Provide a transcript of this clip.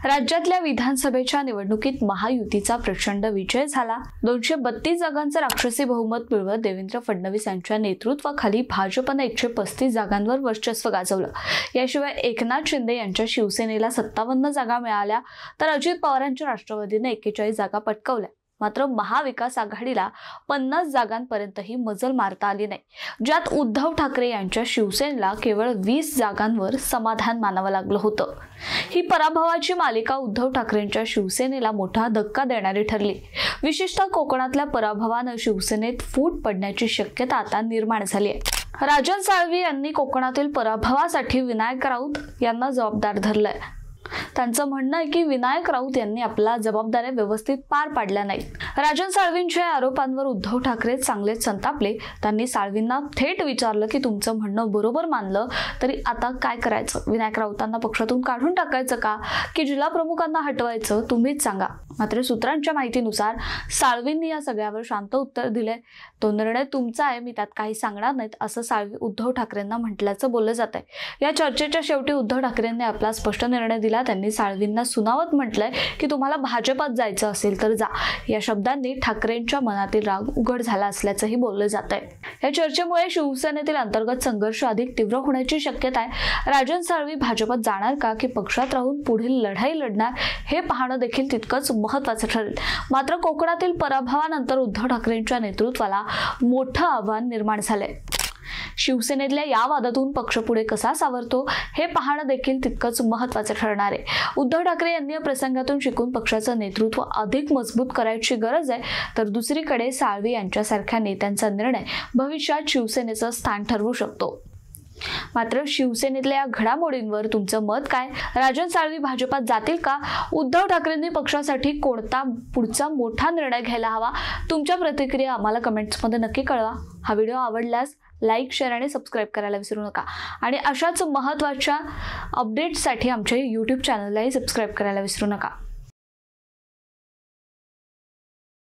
राज्यातल्या विधानसभेच्या निवडणुकीत महायुतीचा प्रचंड विजय झाला। 232 जागांचं राक्षसी बहुमत मिळवत देवेंद्र फडणवीस यांच्या नेतृत्वाखाली भाजपने 135 जागांवर वर्चस्व गाजवलं। याशिवाय एकनाथ शिंदे यांच्या शिवसेनेला 57 जागा मिळाल्या, तर अजित पवारांच्या राष्ट्रवादीने 41 जागा पटकावल्या। मात्र महाविकास आघाडीला 50 जागांपर्यंतही मजल मारता आली नाही, ज्यात उद्धव ठाकरे यांच्या शिवसेनेला केवळ 20 जागांवर समाधान मानावं लागलं होतं। ही पराभवाची मालिका उद्धव ठाकरेंच्या शिवसेनेला मोठा धक्का देणारी ठरली। विशेषतः कोकणातल्या पराभवानं शिवसेनेत फूट पडण्याची शक्यता आता निर्माण झाली आहे। राजन साळवी यांनी कोकणातील पराभवासाठी विनायक राऊत यांना जबाबदार धरलंय। त्यांचं म्हणणं आहे की विनायक राऊत यांनी आपल्या जबाबदाऱ्या व्यवस्थित पार पाडल्या नाहीत। राजन साळवींच्या आरोपांवर उद्धव ठाकरे चांगलेच संतापले। त्यांनी साळवींना थेट विचारलं की तुमचं म्हणणं बरोबर मानलं तरी आता काय करायचं? विनायक राऊतांना पक्षातून काढून टाकायचं का की जिल्हा प्रमुखांना हटवायचं? तुम्हीच सांगा। मात्र सूत्रांच्या माहितीनुसार साळवींनी या सगळ्यावर शांत उत्तर दिले। तो निर्णय तुमचा आहे, मी त्यात काही सांगणार नाहीत, असं साळवी उद्धव ठाकरेंना म्हटल्याचं बोललं जात आहे। या चर्चेच्या शेवटी उद्धव ठाकरेंनी आपला स्पष्ट निर्णय दिला। त्यांनी साळवींना सुनावत म्हटलंय की तुम्हाला भाजपात जायचं असेल तर जा। या शब्दांनी ठाकरेंच्या मनातील राग उघड झाला असल्याचंही बोललं जात आहे। या चर्चेमुळे शिवसेनेतील अंतर्गत संघर्ष अधिक तीव्र होण्याची शक्यता आहे। राजन साळवी भाजपात जाणार का की पक्षात राहून पुढील लढाई लढणार हे पाहणं देखील तितकंच महत्त्वाचं ठरेल। मात्र कोकणातील पराभवानंतर उद्धव ठाकरेंच्या नेतृत्वाला मोठं आव्हान निर्माण झालंय। शिवसेनेतल्या या वादातून पक्ष पुढे कसा सावरतो हे पाहणं देखील तितकंच महत्त्वाचं ठरणार आहे। उद्धव ठाकरे यांनी या प्रसंगातून शिकून पक्षाचं नेतृत्व अधिक मजबूत करायची गरज आहे, तर दुसरीकडे साळवी यांच्यासारख्या नेत्यांचा निर्णय भविष्यात शिवसेनेचं स्थान ठरवू शकतो। मात्र शिवसेनेतल्या या घडामोडींवर तुमचं मत काय? राजन साळवी भाजपात जातील का? उद्धव ठाकरेंनी पक्षासाठी कोणता पुढचा मोठा निर्णय घ्यायला हवा? तुमच्या प्रतिक्रिया आम्हाला कमेंट्समध्ये नक्की कळवा। हा व्हिडिओ आवडल्यास लाईक, शेअर आणि सबस्क्राईब करायला विसरू नका आणि अशाच महत्त्वाच्या अपडेट्ससाठी आमच्या YouTube चॅनललाही सबस्क्राईब करायला विसरू नका।